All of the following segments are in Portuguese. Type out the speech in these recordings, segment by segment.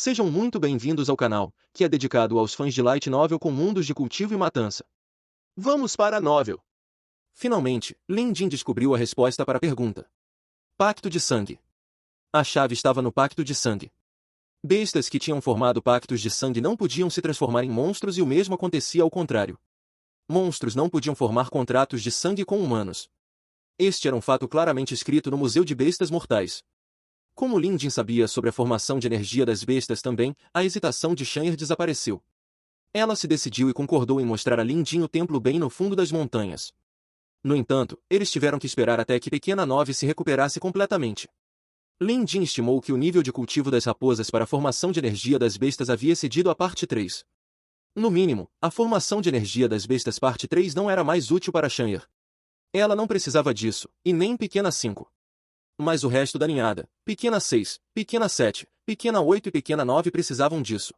Sejam muito bem-vindos ao canal, que é dedicado aos fãs de Light Novel com mundos de cultivo e matança. Vamos para a novel! Finalmente, Lin Jin descobriu a resposta para a pergunta. Pacto de sangue. A chave estava no pacto de sangue. Bestas que tinham formado pactos de sangue não podiam se transformar em monstros e o mesmo acontecia ao contrário. Monstros não podiam formar contratos de sangue com humanos. Este era um fato claramente escrito no Museu de Bestas Mortais. Como Lin Jin sabia sobre a formação de energia das bestas também, a hesitação de Shan'er desapareceu. Ela se decidiu e concordou em mostrar a Lin Jin o templo bem no fundo das montanhas. No entanto, eles tiveram que esperar até que Pequena 9 se recuperasse completamente. Lin Jin estimou que o nível de cultivo das raposas para a formação de energia das bestas havia excedido a parte 3. No mínimo, a formação de energia das bestas parte 3 não era mais útil para Shan'er. Ela não precisava disso, e nem Pequena 5. Mas o resto da ninhada, Pequena 6, Pequena 7, Pequena 8 e Pequena 9 precisavam disso.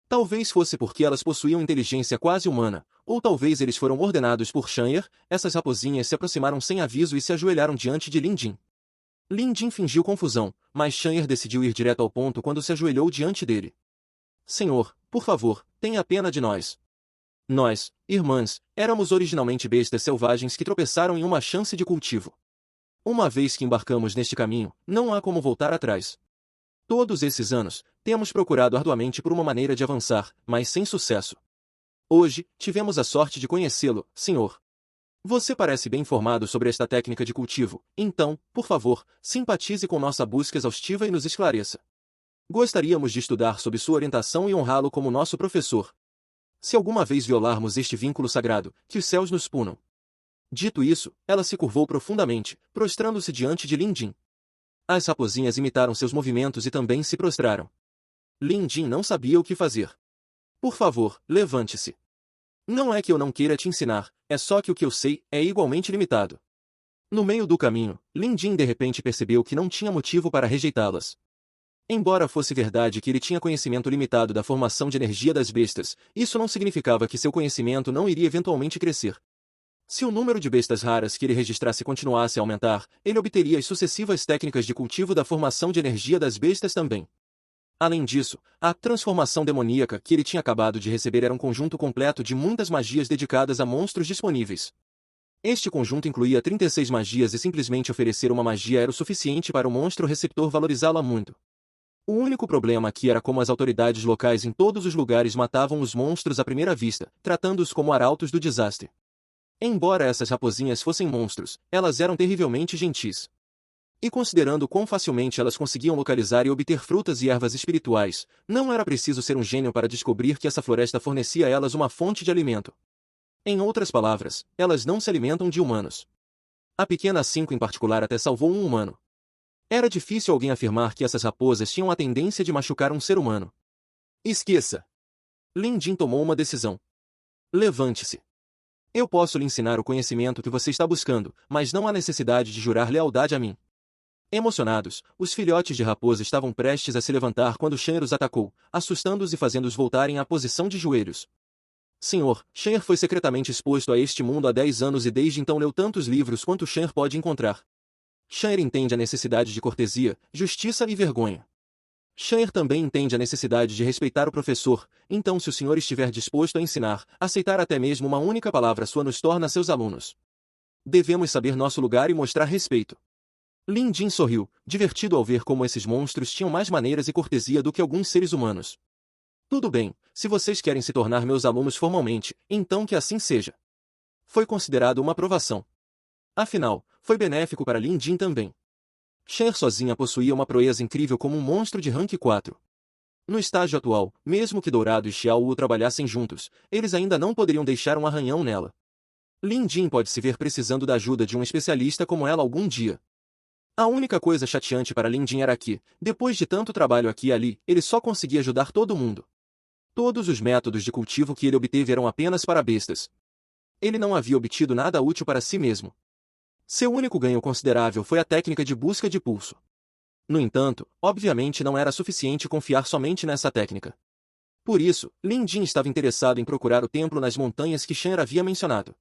Talvez fosse porque elas possuíam inteligência quase humana, ou talvez eles foram ordenados por Shan'er. Essas raposinhas se aproximaram sem aviso e se ajoelharam diante de Lin Jin. Lin Jin fingiu confusão, mas Shan'er decidiu ir direto ao ponto quando se ajoelhou diante dele. Senhor, por favor, tenha pena de nós. Nós, irmãs, éramos originalmente bestas selvagens que tropeçaram em uma chance de cultivo. Uma vez que embarcamos neste caminho, não há como voltar atrás. Todos esses anos, temos procurado arduamente por uma maneira de avançar, mas sem sucesso. Hoje, tivemos a sorte de conhecê-lo, senhor. Você parece bem informado sobre esta técnica de cultivo, então, por favor, simpatize com nossa busca exaustiva e nos esclareça. Gostaríamos de estudar sob sua orientação e honrá-lo como nosso professor. Se alguma vez violarmos este vínculo sagrado, que os céus nos punam. Dito isso, ela se curvou profundamente, prostrando-se diante de Lin Jin. As raposinhas imitaram seus movimentos e também se prostraram. Lin Jin não sabia o que fazer. Por favor, levante-se. Não é que eu não queira te ensinar, é só que o que eu sei é igualmente limitado. No meio do caminho, Lin Jin de repente percebeu que não tinha motivo para rejeitá-las. Embora fosse verdade que ele tinha conhecimento limitado da formação de energia das bestas, isso não significava que seu conhecimento não iria eventualmente crescer. Se o número de bestas raras que ele registrasse continuasse a aumentar, ele obteria as sucessivas técnicas de cultivo da formação de energia das bestas também. Além disso, a transformação demoníaca que ele tinha acabado de receber era um conjunto completo de muitas magias dedicadas a monstros disponíveis. Este conjunto incluía 36 magias e simplesmente oferecer uma magia era o suficiente para o monstro receptor valorizá-la muito. O único problema aqui era como as autoridades locais em todos os lugares matavam os monstros à primeira vista, tratando-os como arautos do desastre. Embora essas raposinhas fossem monstros, elas eram terrivelmente gentis. E considerando quão facilmente elas conseguiam localizar e obter frutas e ervas espirituais, não era preciso ser um gênio para descobrir que essa floresta fornecia a elas uma fonte de alimento. Em outras palavras, elas não se alimentam de humanos. A Pequena 5 em particular até salvou um humano. Era difícil alguém afirmar que essas raposas tinham a tendência de machucar um ser humano. Esqueça! Lin Jin tomou uma decisão. Levante-se. Eu posso lhe ensinar o conhecimento que você está buscando, mas não há necessidade de jurar lealdade a mim. Emocionados, os filhotes de raposa estavam prestes a se levantar quando Shan'er os atacou, assustando-os e fazendo-os voltarem à posição de joelhos. Senhor, Shan'er foi secretamente exposto a este mundo há 10 anos e desde então leu tantos livros quanto Shan'er pode encontrar. Shan'er entende a necessidade de cortesia, justiça e vergonha. Shan'er também entende a necessidade de respeitar o professor, então se o senhor estiver disposto a ensinar, aceitar até mesmo uma única palavra sua nos torna seus alunos. Devemos saber nosso lugar e mostrar respeito. Lin Jin sorriu, divertido ao ver como esses monstros tinham mais maneiras e cortesia do que alguns seres humanos. Tudo bem, se vocês querem se tornar meus alunos formalmente, então que assim seja. Foi considerado uma aprovação. Afinal, foi benéfico para Lin Jin também. Shan'er sozinha possuía uma proeza incrível como um monstro de rank 4. No estágio atual, mesmo que Dourado e Xiao Wu trabalhassem juntos, eles ainda não poderiam deixar um arranhão nela. Lin Jin pode se ver precisando da ajuda de um especialista como ela algum dia. A única coisa chateante para Lin Jin era que, depois de tanto trabalho aqui e ali, ele só conseguia ajudar todo mundo. Todos os métodos de cultivo que ele obteve eram apenas para bestas. Ele não havia obtido nada útil para si mesmo. Seu único ganho considerável foi a técnica de busca de pulso. No entanto, obviamente não era suficiente confiar somente nessa técnica. Por isso, Lin Jin estava interessado em procurar o templo nas montanhas que Shan'er havia mencionado.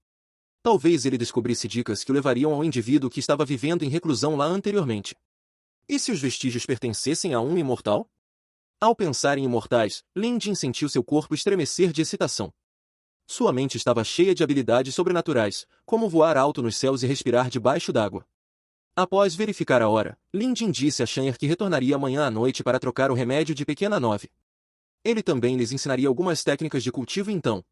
Talvez ele descobrisse dicas que o levariam ao indivíduo que estava vivendo em reclusão lá anteriormente. E se os vestígios pertencessem a um imortal? Ao pensar em imortais, Lin Jin sentiu seu corpo estremecer de excitação. Sua mente estava cheia de habilidades sobrenaturais, como voar alto nos céus e respirar debaixo d'água. Após verificar a hora, Lin Jin disse a Shan'er que retornaria amanhã à noite para trocar o remédio de Pequena 9. Ele também lhes ensinaria algumas técnicas de cultivo então.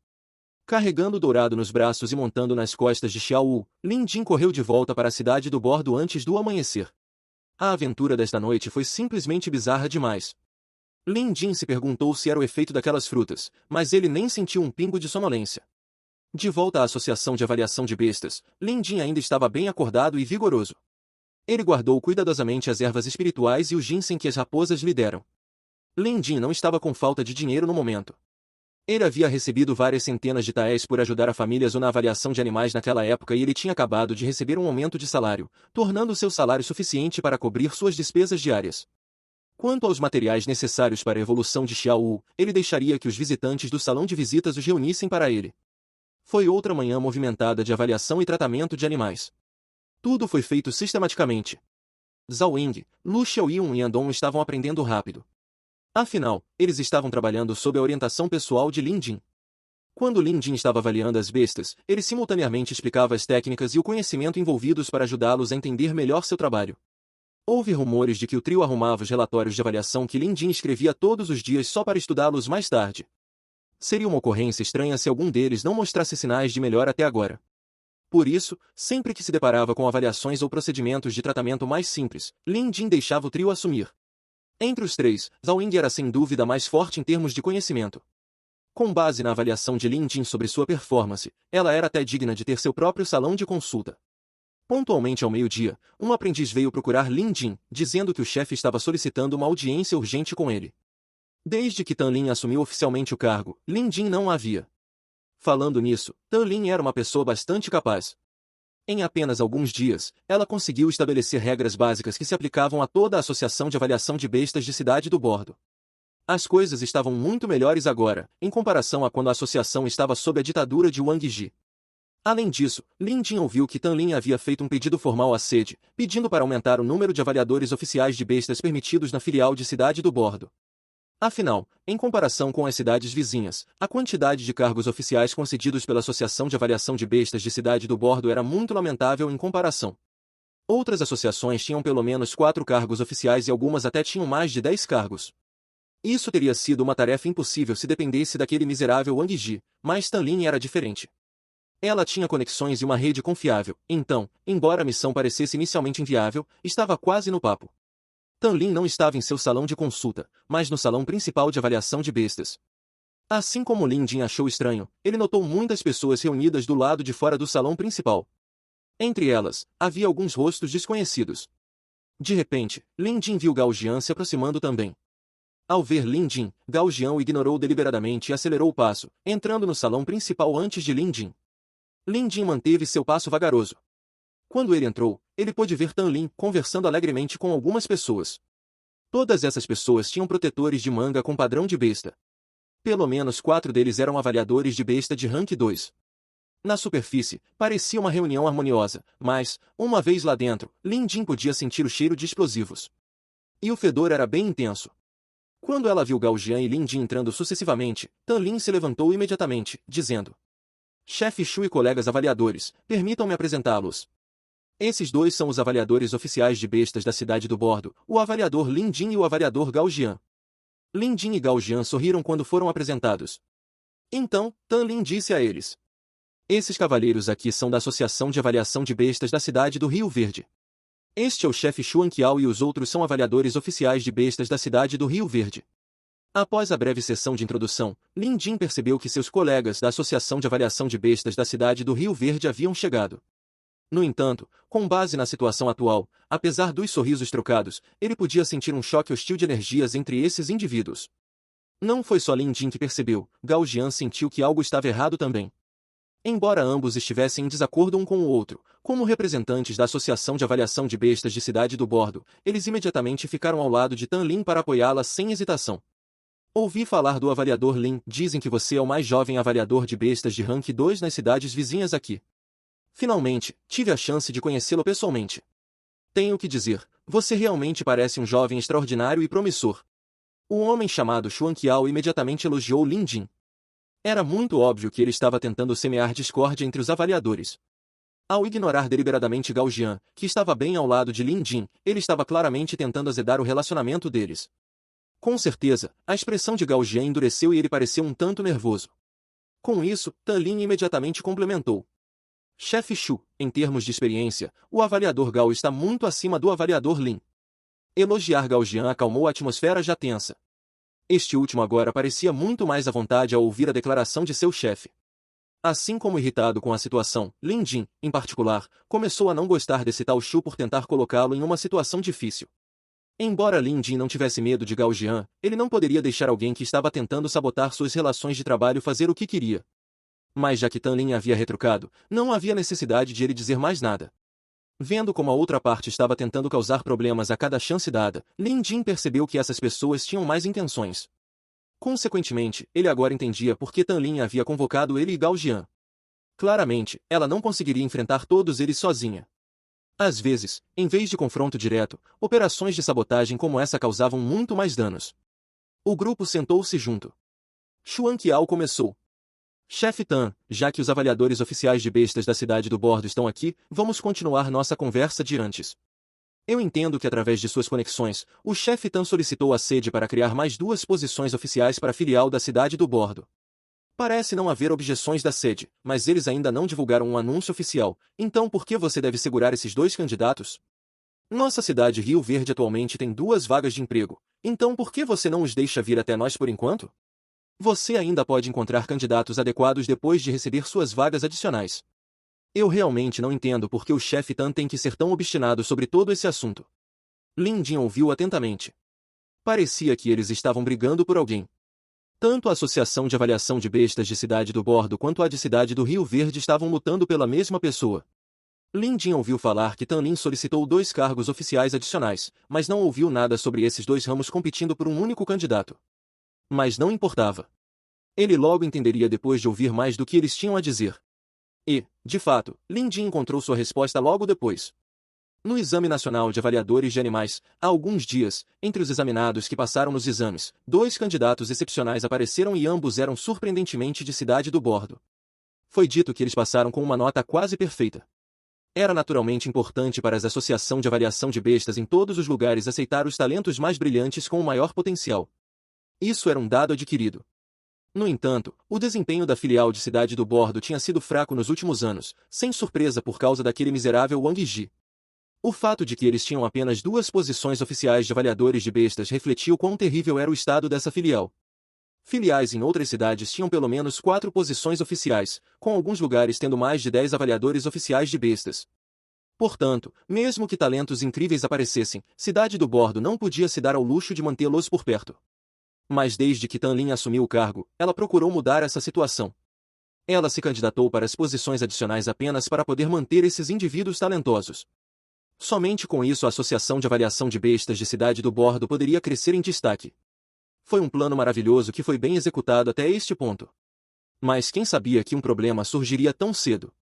Carregando o dourado nos braços e montando nas costas de Xiao Wu, Lin Jin correu de volta para a cidade do bordo antes do amanhecer. A aventura desta noite foi simplesmente bizarra demais. Lin Jin se perguntou se era o efeito daquelas frutas, mas ele nem sentiu um pingo de sonolência. De volta à Associação de Avaliação de Bestas, Lin Jin ainda estava bem acordado e vigoroso. Ele guardou cuidadosamente as ervas espirituais e o ginseng que as raposas lhe deram. Lin Jin não estava com falta de dinheiro no momento. Ele havia recebido várias centenas de taéis por ajudar a famílias ou na avaliação de animais naquela época e ele tinha acabado de receber um aumento de salário, tornando seu salário suficiente para cobrir suas despesas diárias. Quanto aos materiais necessários para a evolução de Xiao Wu, ele deixaria que os visitantes do salão de visitas os reunissem para ele. Foi outra manhã movimentada de avaliação e tratamento de animais. Tudo foi feito sistematicamente. Zhao Ying, Lu Xiaoyun e Andong estavam aprendendo rápido. Afinal, eles estavam trabalhando sob a orientação pessoal de Lin Jin. Quando Lin Jin estava avaliando as bestas, ele simultaneamente explicava as técnicas e o conhecimento envolvidos para ajudá-los a entender melhor seu trabalho. Houve rumores de que o trio arrumava os relatórios de avaliação que Lin Jin escrevia todos os dias só para estudá-los mais tarde. Seria uma ocorrência estranha se algum deles não mostrasse sinais de melhor até agora. Por isso, sempre que se deparava com avaliações ou procedimentos de tratamento mais simples, Lin Jin deixava o trio assumir. Entre os três, Zhao Ying era sem dúvida mais forte em termos de conhecimento. Com base na avaliação de Lin Jin sobre sua performance, ela era até digna de ter seu próprio salão de consulta. Pontualmente ao meio-dia, um aprendiz veio procurar Lin Jin, dizendo que o chefe estava solicitando uma audiência urgente com ele. Desde que Tan Lin assumiu oficialmente o cargo, Lin Jin não a havia. Falando nisso, Tan Lin era uma pessoa bastante capaz. Em apenas alguns dias, ela conseguiu estabelecer regras básicas que se aplicavam a toda a Associação de Avaliação de Bestas de Cidade do Bordo. As coisas estavam muito melhores agora, em comparação a quando a associação estava sob a ditadura de Wang Ji. Além disso, Lin Jin ouviu que Tan Lin havia feito um pedido formal à sede, pedindo para aumentar o número de avaliadores oficiais de bestas permitidos na filial de Cidade do Bordo. Afinal, em comparação com as cidades vizinhas, a quantidade de cargos oficiais concedidos pela Associação de Avaliação de Bestas de Cidade do Bordo era muito lamentável em comparação. Outras associações tinham pelo menos 4 cargos oficiais e algumas até tinham mais de 10 cargos. Isso teria sido uma tarefa impossível se dependesse daquele miserável Wang Ji, mas Tan Lin era diferente. Ela tinha conexões e uma rede confiável, então, embora a missão parecesse inicialmente inviável, estava quase no papo. Tan Lin não estava em seu salão de consulta, mas no salão principal de avaliação de bestas. Assim como Lin Jin achou estranho, ele notou muitas pessoas reunidas do lado de fora do salão principal. Entre elas, havia alguns rostos desconhecidos. De repente, Lin Jin viu Gao Jian se aproximando também. Ao ver Lin Jin, Gao Jian o ignorou deliberadamente e acelerou o passo, entrando no salão principal antes de Lin Jin. Lin Jin manteve seu passo vagaroso. Quando ele entrou, ele pôde ver Tan Lin conversando alegremente com algumas pessoas. Todas essas pessoas tinham protetores de manga com padrão de besta. Pelo menos 4 deles eram avaliadores de besta de rank 2. Na superfície, parecia uma reunião harmoniosa, mas, uma vez lá dentro, Lin Jin podia sentir o cheiro de explosivos. E o fedor era bem intenso. Quando ela viu Gao Jian e Lin Jin entrando sucessivamente, Tan Lin se levantou imediatamente, dizendo: Chefe Shu e colegas avaliadores, permitam-me apresentá-los. Esses dois são os avaliadores oficiais de bestas da Cidade do Bordo, o avaliador Lin Jin e o avaliador Gao Jian. Lin Jin e Gao Jian sorriram quando foram apresentados. Então, Tan Lin disse a eles: Esses cavalheiros aqui são da Associação de Avaliação de Bestas da Cidade do Rio Verde. Este é o chefe Xuan Qiao e os outros são avaliadores oficiais de bestas da Cidade do Rio Verde. Após a breve sessão de introdução, Lin Jin percebeu que seus colegas da Associação de Avaliação de Bestas da Cidade do Rio Verde haviam chegado. No entanto, com base na situação atual, apesar dos sorrisos trocados, ele podia sentir um choque hostil de energias entre esses indivíduos. Não foi só Lin Jin que percebeu, Gao Jian sentiu que algo estava errado também. Embora ambos estivessem em desacordo um com o outro, como representantes da Associação de Avaliação de Bestas de Cidade do Bordo, eles imediatamente ficaram ao lado de Tan Lin para apoiá-la sem hesitação. Ouvi falar do avaliador Lin, dizem que você é o mais jovem avaliador de bestas de rank 2 nas cidades vizinhas aqui. Finalmente, tive a chance de conhecê-lo pessoalmente. Tenho que dizer, você realmente parece um jovem extraordinário e promissor. O homem chamado Xuan Qiao imediatamente elogiou Lin Jin. Era muito óbvio que ele estava tentando semear discórdia entre os avaliadores. Ao ignorar deliberadamente Gao Jian, que estava bem ao lado de Lin Jin, ele estava claramente tentando azedar o relacionamento deles. Com certeza, a expressão de Gao Jian endureceu e ele pareceu um tanto nervoso. Com isso, Tan Lin imediatamente complementou. Chefe Xu, em termos de experiência, o avaliador Gao está muito acima do avaliador Lin. Elogiar Gao Jian acalmou a atmosfera já tensa. Este último agora parecia muito mais à vontade ao ouvir a declaração de seu chefe. Assim como irritado com a situação, Lin Jin, em particular, começou a não gostar desse tal Xu por tentar colocá-lo em uma situação difícil. Embora Lin Jin não tivesse medo de Gao Jian, ele não poderia deixar alguém que estava tentando sabotar suas relações de trabalho fazer o que queria. Mas já que Tan Lin havia retrucado, não havia necessidade de ele dizer mais nada. Vendo como a outra parte estava tentando causar problemas a cada chance dada, Lin Jin percebeu que essas pessoas tinham mais intenções. Consequentemente, ele agora entendia por que Tan Lin havia convocado ele e Gao Jian. Claramente, ela não conseguiria enfrentar todos eles sozinha. Às vezes, em vez de confronto direto, operações de sabotagem como essa causavam muito mais danos. O grupo sentou-se junto. Xuan Qiao começou. Chefe Tan, já que os avaliadores oficiais de bestas da cidade do Bordo estão aqui, vamos continuar nossa conversa de antes. Eu entendo que através de suas conexões, o chefe Tan solicitou a sede para criar mais 2 posições oficiais para a filial da cidade do Bordo. Parece não haver objeções da sede, mas eles ainda não divulgaram um anúncio oficial, então por que você deve segurar esses 2 candidatos? Nossa cidade Rio Verde atualmente tem 2 vagas de emprego, então por que você não os deixa vir até nós por enquanto? Você ainda pode encontrar candidatos adequados depois de receber suas vagas adicionais. Eu realmente não entendo por que o chefe Tan tem que ser tão obstinado sobre todo esse assunto. Lin Jin ouviu atentamente. Parecia que eles estavam brigando por alguém. Tanto a Associação de Avaliação de Bestas de Cidade do Bordo quanto a de Cidade do Rio Verde estavam lutando pela mesma pessoa. Lin Jin ouviu falar que Tan Lin solicitou 2 cargos oficiais adicionais, mas não ouviu nada sobre esses 2 ramos competindo por um único candidato. Mas não importava. Ele logo entenderia depois de ouvir mais do que eles tinham a dizer. E, de fato, Lin Jin encontrou sua resposta logo depois. No Exame Nacional de Avaliadores de Animais, há alguns dias, entre os examinados que passaram nos exames, 2 candidatos excepcionais apareceram e ambos eram surpreendentemente de Cidade do Bordo. Foi dito que eles passaram com uma nota quase perfeita. Era naturalmente importante para a Associação de Avaliação de Bestas em todos os lugares aceitar os talentos mais brilhantes com o maior potencial. Isso era um dado adquirido. No entanto, o desempenho da filial de Cidade do Bordo tinha sido fraco nos últimos anos, sem surpresa por causa daquele miserável Wang Ji. O fato de que eles tinham apenas 2 posições oficiais de avaliadores de bestas refletiu quão terrível era o estado dessa filial. Filiais em outras cidades tinham pelo menos 4 posições oficiais, com alguns lugares tendo mais de 10 avaliadores oficiais de bestas. Portanto, mesmo que talentos incríveis aparecessem, Cidade do Bordo não podia se dar ao luxo de mantê-los por perto. Mas desde que Tan Lin assumiu o cargo, ela procurou mudar essa situação. Ela se candidatou para as posições adicionais apenas para poder manter esses indivíduos talentosos. Somente com isso a Associação de Avaliação de Bestas de Cidade do Bordo poderia crescer em destaque. Foi um plano maravilhoso que foi bem executado até este ponto. Mas quem sabia que um problema surgiria tão cedo?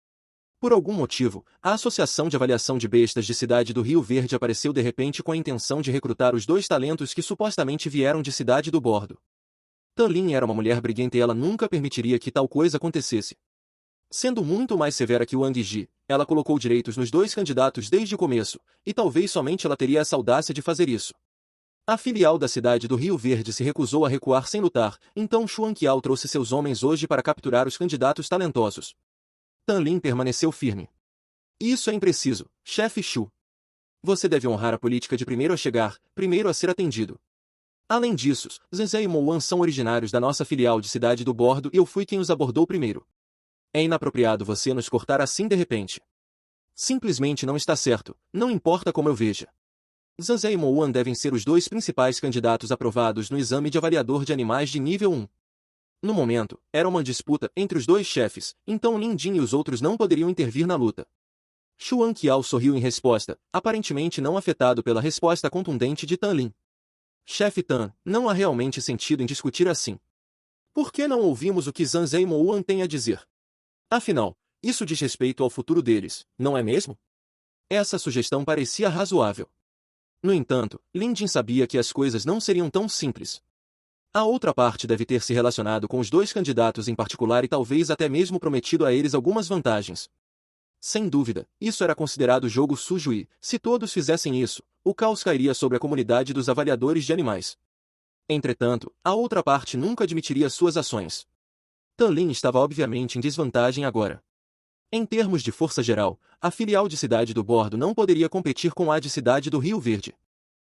Por algum motivo, a Associação de Avaliação de Bestas de Cidade do Rio Verde apareceu de repente com a intenção de recrutar os 2 talentos que supostamente vieram de Cidade do Bordo. Tan Lin era uma mulher briguenta e ela nunca permitiria que tal coisa acontecesse. Sendo muito mais severa que Wang Ji, ela colocou direitos nos 2 candidatos desde o começo, e talvez somente ela teria essa audácia de fazer isso. A filial da Cidade do Rio Verde se recusou a recuar sem lutar, então Xuan Qiao trouxe seus homens hoje para capturar os candidatos talentosos. Tan Lin permaneceu firme. Isso é impreciso, chefe Xu. Você deve honrar a política de primeiro a chegar, primeiro a ser atendido. Além disso, Zenzé e Mouan são originários da nossa filial de Cidade do Bordo e eu fui quem os abordou primeiro. É inapropriado você nos cortar assim de repente. Simplesmente não está certo, não importa como eu veja. Zenzé e Mouan devem ser os 2 principais candidatos aprovados no exame de avaliador de animais de nível 1. No momento, era uma disputa entre os 2 chefes, então Lin Jin e os outros não poderiam intervir na luta. Xuan Qiao sorriu em resposta, aparentemente não afetado pela resposta contundente de Tan Lin. Chefe Tan, não há realmente sentido em discutir assim. Por que não ouvimos o que Zenzé e Mouan têm a dizer? Afinal, isso diz respeito ao futuro deles, não é mesmo? Essa sugestão parecia razoável. No entanto, Lin Jin sabia que as coisas não seriam tão simples. A outra parte deve ter se relacionado com os dois candidatos em particular e talvez até mesmo prometido a eles algumas vantagens. Sem dúvida, isso era considerado jogo sujo e, se todos fizessem isso, o caos cairia sobre a comunidade dos avaliadores de animais. Entretanto, a outra parte nunca admitiria suas ações. Tan Lin estava obviamente em desvantagem agora. Em termos de força geral, a filial de Cidade do Bordo não poderia competir com a de Cidade do Rio Verde.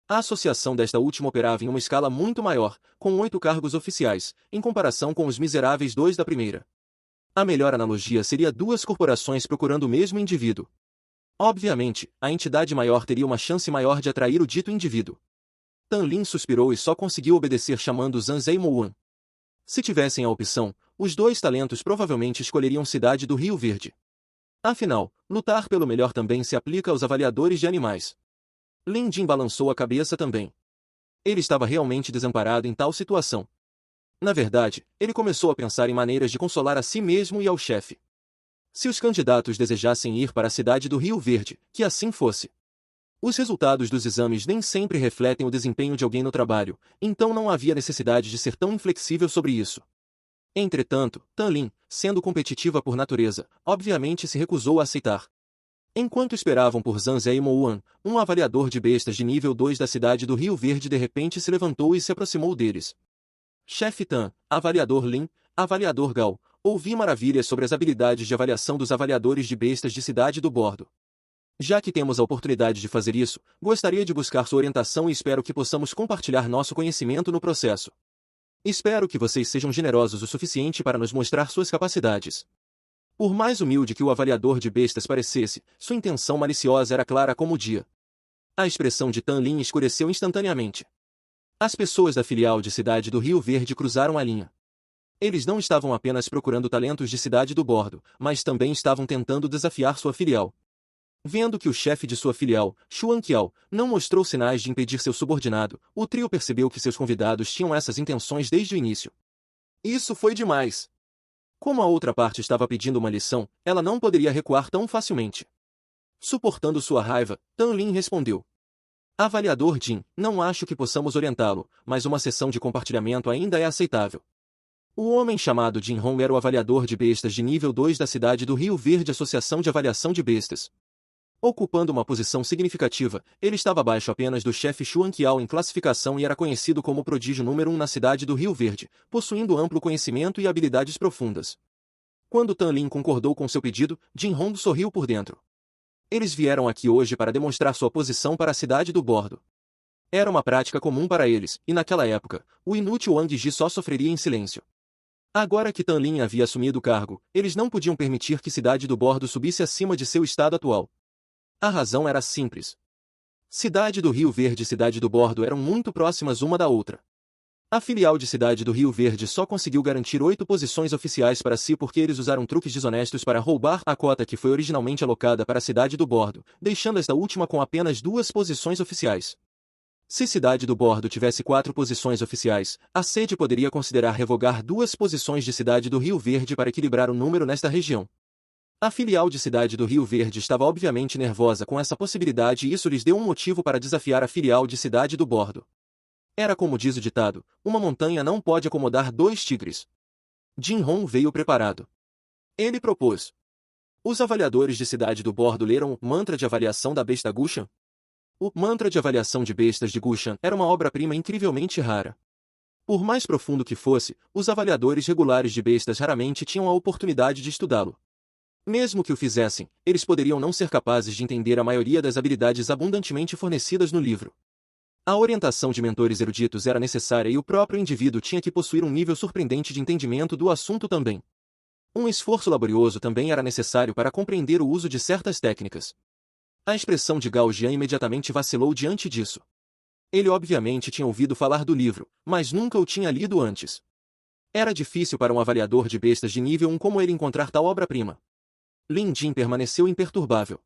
A associação desta última operava em uma escala muito maior, com 8 cargos oficiais, em comparação com os miseráveis 2 da primeira. A melhor analogia seria duas corporações procurando o mesmo indivíduo. Obviamente, a entidade maior teria uma chance maior de atrair o dito indivíduo. Tan Lin suspirou e só conseguiu obedecer chamando Zhang Zeimouan. Se tivessem a opção, os dois talentos provavelmente escolheriam Cidade do Rio Verde. Afinal, lutar pelo melhor também se aplica aos avaliadores de animais. Lin Jin balançou a cabeça também. Ele estava realmente desamparado em tal situação. Na verdade, ele começou a pensar em maneiras de consolar a si mesmo e ao chefe. Se os candidatos desejassem ir para a Cidade do Rio Verde, que assim fosse. Os resultados dos exames nem sempre refletem o desempenho de alguém no trabalho, então não havia necessidade de ser tão inflexível sobre isso. Entretanto, Tan Lin, sendo competitiva por natureza, obviamente se recusou a aceitar. Enquanto esperavam por Zhang Zeimouan, um avaliador de bestas de nível 2 da Cidade do Rio Verde de repente se levantou e se aproximou deles. Chefe Tan, avaliador Lin, avaliador Gao, ouvi maravilhas sobre as habilidades de avaliação dos avaliadores de bestas de Cidade do Bordo. Já que temos a oportunidade de fazer isso, gostaria de buscar sua orientação e espero que possamos compartilhar nosso conhecimento no processo. Espero que vocês sejam generosos o suficiente para nos mostrar suas capacidades. Por mais humilde que o avaliador de bestas parecesse, sua intenção maliciosa era clara como o dia. A expressão de Tan Lin escureceu instantaneamente. As pessoas da filial de Cidade do Rio Verde cruzaram a linha. Eles não estavam apenas procurando talentos de Cidade do Bordo, mas também estavam tentando desafiar sua filial. Vendo que o chefe de sua filial, Xuan Qiao, não mostrou sinais de impedir seu subordinado, o trio percebeu que seus convidados tinham essas intenções desde o início. Isso foi demais. Como a outra parte estava pedindo uma lição, ela não poderia recuar tão facilmente. Suportando sua raiva, Tan Lin respondeu. Avaliador Jin, não acho que possamos orientá-lo, mas uma sessão de compartilhamento ainda é aceitável. O homem chamado Jin Hong era o avaliador de bestas de nível 2 da Cidade do Rio Verde Associação de Avaliação de Bestas. Ocupando uma posição significativa, ele estava abaixo apenas do chefe Xuan Qiao em classificação e era conhecido como o prodígio número 1 na Cidade do Rio Verde, possuindo amplo conhecimento e habilidades profundas. Quando Tan Lin concordou com seu pedido, Jin Hong sorriu por dentro. Eles vieram aqui hoje para demonstrar sua posição para a Cidade do Bordo. Era uma prática comum para eles, e naquela época, o inútil Wang Ji só sofreria em silêncio. Agora que Tan Lin havia assumido o cargo, eles não podiam permitir que Cidade do Bordo subisse acima de seu estado atual. A razão era simples. Cidade do Rio Verde e Cidade do Bordo eram muito próximas uma da outra. A filial de Cidade do Rio Verde só conseguiu garantir 8 posições oficiais para si porque eles usaram truques desonestos para roubar a cota que foi originalmente alocada para a Cidade do Bordo, deixando esta última com apenas 2 posições oficiais. Se Cidade do Bordo tivesse 4 posições oficiais, a sede poderia considerar revogar 2 posições de Cidade do Rio Verde para equilibrar o número nesta região. A filial de Cidade do Rio Verde estava obviamente nervosa com essa possibilidade e isso lhes deu um motivo para desafiar a filial de Cidade do Bordo. Era como diz o ditado, uma montanha não pode acomodar 2 tigres. Jin Hong veio preparado. Ele propôs. Os avaliadores de Cidade do Bordo leram o mantra de avaliação da besta Gushan? O mantra de avaliação de bestas de Gushan era uma obra-prima incrivelmente rara. Por mais profundo que fosse, os avaliadores regulares de bestas raramente tinham a oportunidade de estudá-lo. Mesmo que o fizessem, eles poderiam não ser capazes de entender a maioria das habilidades abundantemente fornecidas no livro. A orientação de mentores eruditos era necessária e o próprio indivíduo tinha que possuir um nível surpreendente de entendimento do assunto também. Um esforço laborioso também era necessário para compreender o uso de certas técnicas. A expressão de Gao Jian imediatamente vacilou diante disso. Ele obviamente tinha ouvido falar do livro, mas nunca o tinha lido antes. Era difícil para um avaliador de bestas de nível 1 como ele encontrar tal obra-prima. Lin Jin permaneceu imperturbável.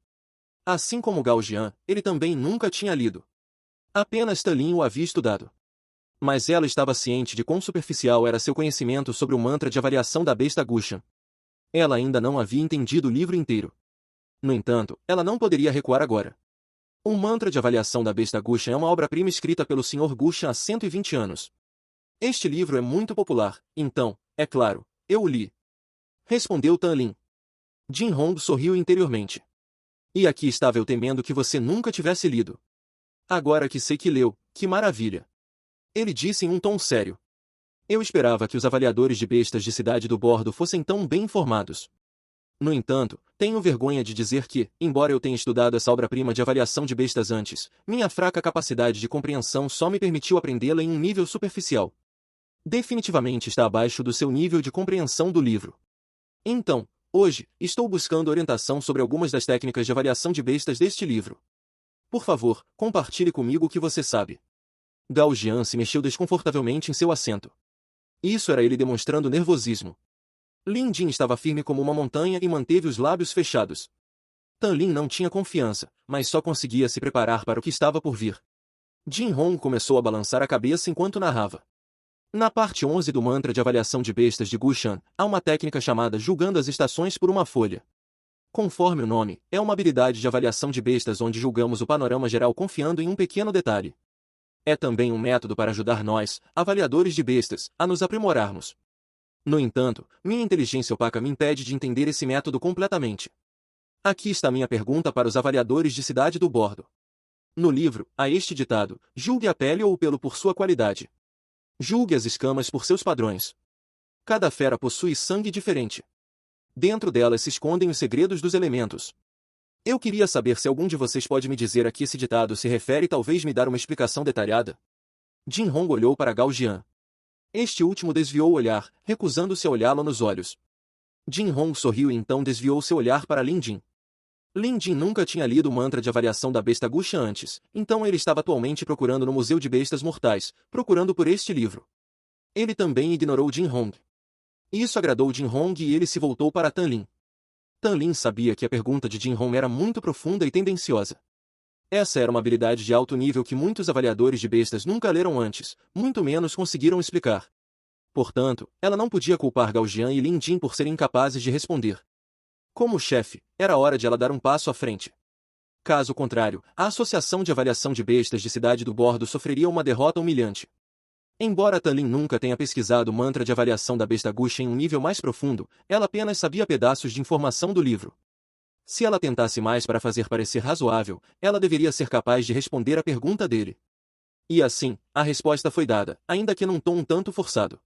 Assim como Gao Jian, ele também nunca tinha lido. Apenas Tan Lin o havia estudado. Mas ela estava ciente de quão superficial era seu conhecimento sobre o mantra de avaliação da besta Gushan. Ela ainda não havia entendido o livro inteiro. No entanto, ela não poderia recuar agora. O mantra de avaliação da besta Gushan é uma obra-prima escrita pelo Sr. Gushan há 120 anos. Este livro é muito popular, então, é claro, eu o li. Respondeu Tan Lin. Jin Hong sorriu interiormente. E aqui estava eu temendo que você nunca tivesse lido. Agora que sei que leu, que maravilha. Ele disse em um tom sério. Eu esperava que os avaliadores de bestas de Cidade do Bordo fossem tão bem informados. No entanto, tenho vergonha de dizer que, embora eu tenha estudado essa obra-prima de avaliação de bestas antes, minha fraca capacidade de compreensão só me permitiu aprendê-la em um nível superficial. Definitivamente está abaixo do seu nível de compreensão do livro. Então, hoje, estou buscando orientação sobre algumas das técnicas de avaliação de bestas deste livro. Por favor, compartilhe comigo o que você sabe. Gao Jian se mexeu desconfortavelmente em seu assento. Isso era ele demonstrando nervosismo. Lin Jin estava firme como uma montanha e manteve os lábios fechados. Tan Lin não tinha confiança, mas só conseguia se preparar para o que estava por vir. Jin Hong começou a balançar a cabeça enquanto narrava. Na parte 11 do mantra de avaliação de bestas de Gushan, há uma técnica chamada julgando as estações por uma folha. Conforme o nome, é uma habilidade de avaliação de bestas onde julgamos o panorama geral confiando em um pequeno detalhe. É também um método para ajudar nós, avaliadores de bestas, a nos aprimorarmos. No entanto, minha inteligência opaca me impede de entender esse método completamente. Aqui está minha pergunta para os avaliadores de Cidade do Bordo. No livro, há este ditado: julgue a pele ou o pelo por sua qualidade. Julgue as escamas por seus padrões. Cada fera possui sangue diferente. Dentro delas se escondem os segredos dos elementos. Eu queria saber se algum de vocês pode me dizer a que esse ditado se refere e talvez me dar uma explicação detalhada. Jin Hong olhou para Gao Jian. Este último desviou o olhar, recusando-se a olhá-lo nos olhos. Jin Hong sorriu e então desviou seu olhar para Lin Jin. Lin Jin nunca tinha lido o mantra de avaliação da besta Gushan antes, então ele estava atualmente procurando no Museu de Bestas Mortais, procurando por este livro. Ele também ignorou Jin Hong. Isso agradou Jin Hong e ele se voltou para Tan Lin. Tan Lin sabia que a pergunta de Jin Hong era muito profunda e tendenciosa. Essa era uma habilidade de alto nível que muitos avaliadores de bestas nunca leram antes, muito menos conseguiram explicar. Portanto, ela não podia culpar Gao Jian e Lin Jin por serem incapazes de responder. Como chefe, era hora de ela dar um passo à frente. Caso contrário, a Associação de Avaliação de Bestas de Cidade do Bordo sofreria uma derrota humilhante. Embora Tan Lin nunca tenha pesquisado o mantra de avaliação da besta Gushan em um nível mais profundo, ela apenas sabia pedaços de informação do livro. Se ela tentasse mais para fazer parecer razoável, ela deveria ser capaz de responder à pergunta dele. E assim, a resposta foi dada, ainda que num tom um tanto forçado.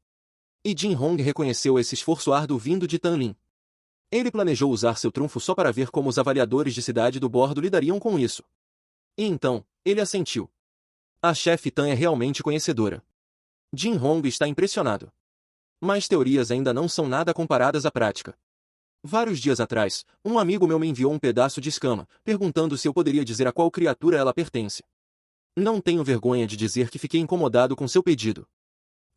E Jin Hong reconheceu esse esforço árduo vindo de Tan Lin. Ele planejou usar seu trunfo só para ver como os avaliadores de Cidade do Bordo lidariam com isso. E então, ele assentiu. A chefe Tan é realmente conhecedora. Jin Hong está impressionado. Mas teorias ainda não são nada comparadas à prática. Vários dias atrás, um amigo meu me enviou um pedaço de escama, perguntando se eu poderia dizer a qual criatura ela pertence. Não tenho vergonha de dizer que fiquei incomodado com seu pedido.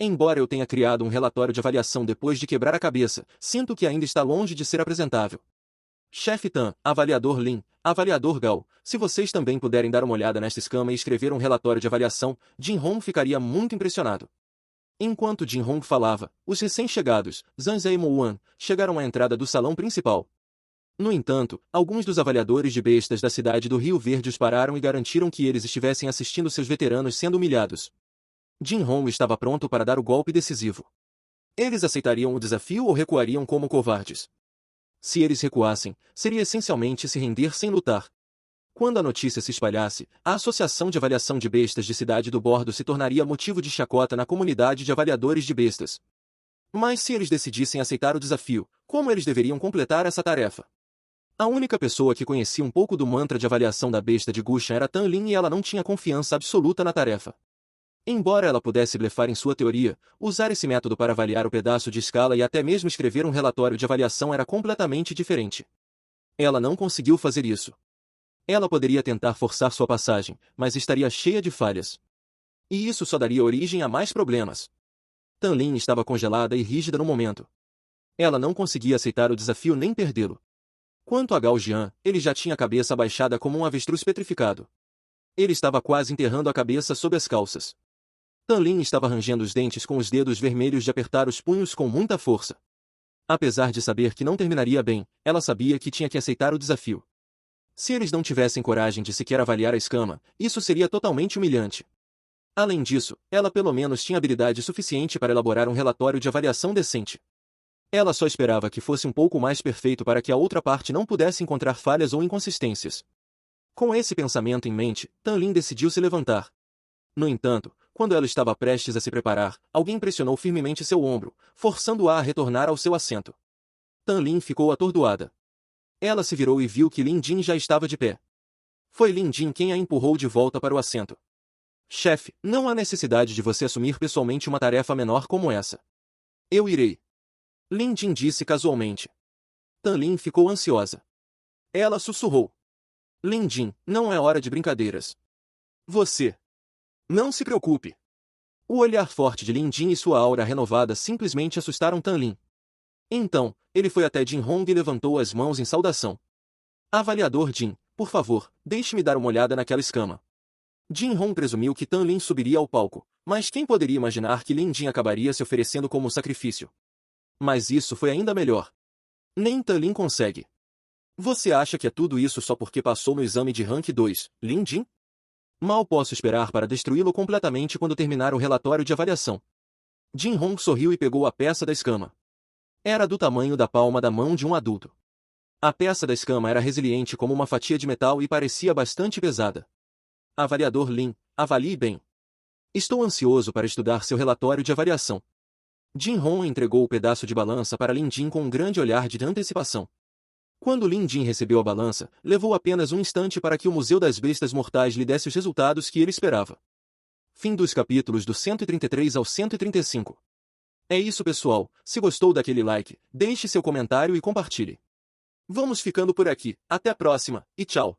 Embora eu tenha criado um relatório de avaliação depois de quebrar a cabeça, sinto que ainda está longe de ser apresentável. Chefe Tan, avaliador Lin, avaliador Gao, se vocês também puderem dar uma olhada nesta escama e escrever um relatório de avaliação, Jin Hong ficaria muito impressionado. Enquanto Jin Hong falava, os recém-chegados, Zhang Zhe e Mo Wan, chegaram à entrada do salão principal. No entanto, alguns dos avaliadores de bestas da cidade do Rio Verde os pararam e garantiram que eles estivessem assistindo seus veteranos sendo humilhados. Jin Hong estava pronto para dar o golpe decisivo. Eles aceitariam o desafio ou recuariam como covardes? Se eles recuassem, seria essencialmente se render sem lutar. Quando a notícia se espalhasse, a Associação de Avaliação de Bestas de Cidade do Bordo se tornaria motivo de chacota na comunidade de avaliadores de bestas. Mas se eles decidissem aceitar o desafio, como eles deveriam completar essa tarefa? A única pessoa que conhecia um pouco do mantra de avaliação da besta de Gushan era Tan Lin e ela não tinha confiança absoluta na tarefa. Embora ela pudesse blefar em sua teoria, usar esse método para avaliar o pedaço de escala e até mesmo escrever um relatório de avaliação era completamente diferente. Ela não conseguiu fazer isso. Ela poderia tentar forçar sua passagem, mas estaria cheia de falhas. E isso só daria origem a mais problemas. Tan Lin estava congelada e rígida no momento. Ela não conseguia aceitar o desafio nem perdê-lo. Quanto a Gao Jian, ele já tinha a cabeça abaixada como um avestruz petrificado. Ele estava quase enterrando a cabeça sob as calças. Tan Lin estava rangendo os dentes com os dedos vermelhos de apertar os punhos com muita força. Apesar de saber que não terminaria bem, ela sabia que tinha que aceitar o desafio. Se eles não tivessem coragem de sequer avaliar a escama, isso seria totalmente humilhante. Além disso, ela pelo menos tinha habilidade suficiente para elaborar um relatório de avaliação decente. Ela só esperava que fosse um pouco mais perfeito para que a outra parte não pudesse encontrar falhas ou inconsistências. Com esse pensamento em mente, Tanlin decidiu se levantar. No entanto, quando ela estava prestes a se preparar, alguém pressionou firmemente seu ombro, forçando-a a retornar ao seu assento. Tanlin ficou atordoada. Ela se virou e viu que Lin Jin já estava de pé. Foi Lin Jin quem a empurrou de volta para o assento. Chefe, não há necessidade de você assumir pessoalmente uma tarefa menor como essa. Eu irei. Lin Jin disse casualmente. Tanlin ficou ansiosa. Ela sussurrou. Lin Jin, não é hora de brincadeiras. Você. Não se preocupe. O olhar forte de Lin Jin e sua aura renovada simplesmente assustaram Tanlin. Então, ele foi até Jin Hong e levantou as mãos em saudação. Avaliador Jin, por favor, deixe-me dar uma olhada naquela escama. Jin Hong presumiu que Tanlin subiria ao palco, mas quem poderia imaginar que Lin Jin acabaria se oferecendo como sacrifício? Mas isso foi ainda melhor. Nem Tanlin consegue. Você acha que é tudo isso só porque passou no exame de Rank 2, Lin Jin? Mal posso esperar para destruí-lo completamente quando terminar o relatório de avaliação. Jin Hong sorriu e pegou a peça da escama. Era do tamanho da palma da mão de um adulto. A peça da escama era resiliente como uma fatia de metal e parecia bastante pesada. Avaliador Lin, avalie bem. Estou ansioso para estudar seu relatório de avaliação. Jin Hong entregou o pedaço de balança para Lin Jin com um grande olhar de antecipação. Quando Lin Jin recebeu a balança, levou apenas um instante para que o Museu das Bestas Mortais lhe desse os resultados que ele esperava. Fim dos capítulos do 133 ao 135. É isso, pessoal. Se gostou daquele like, deixe seu comentário e compartilhe. Vamos ficando por aqui. Até a próxima, e tchau!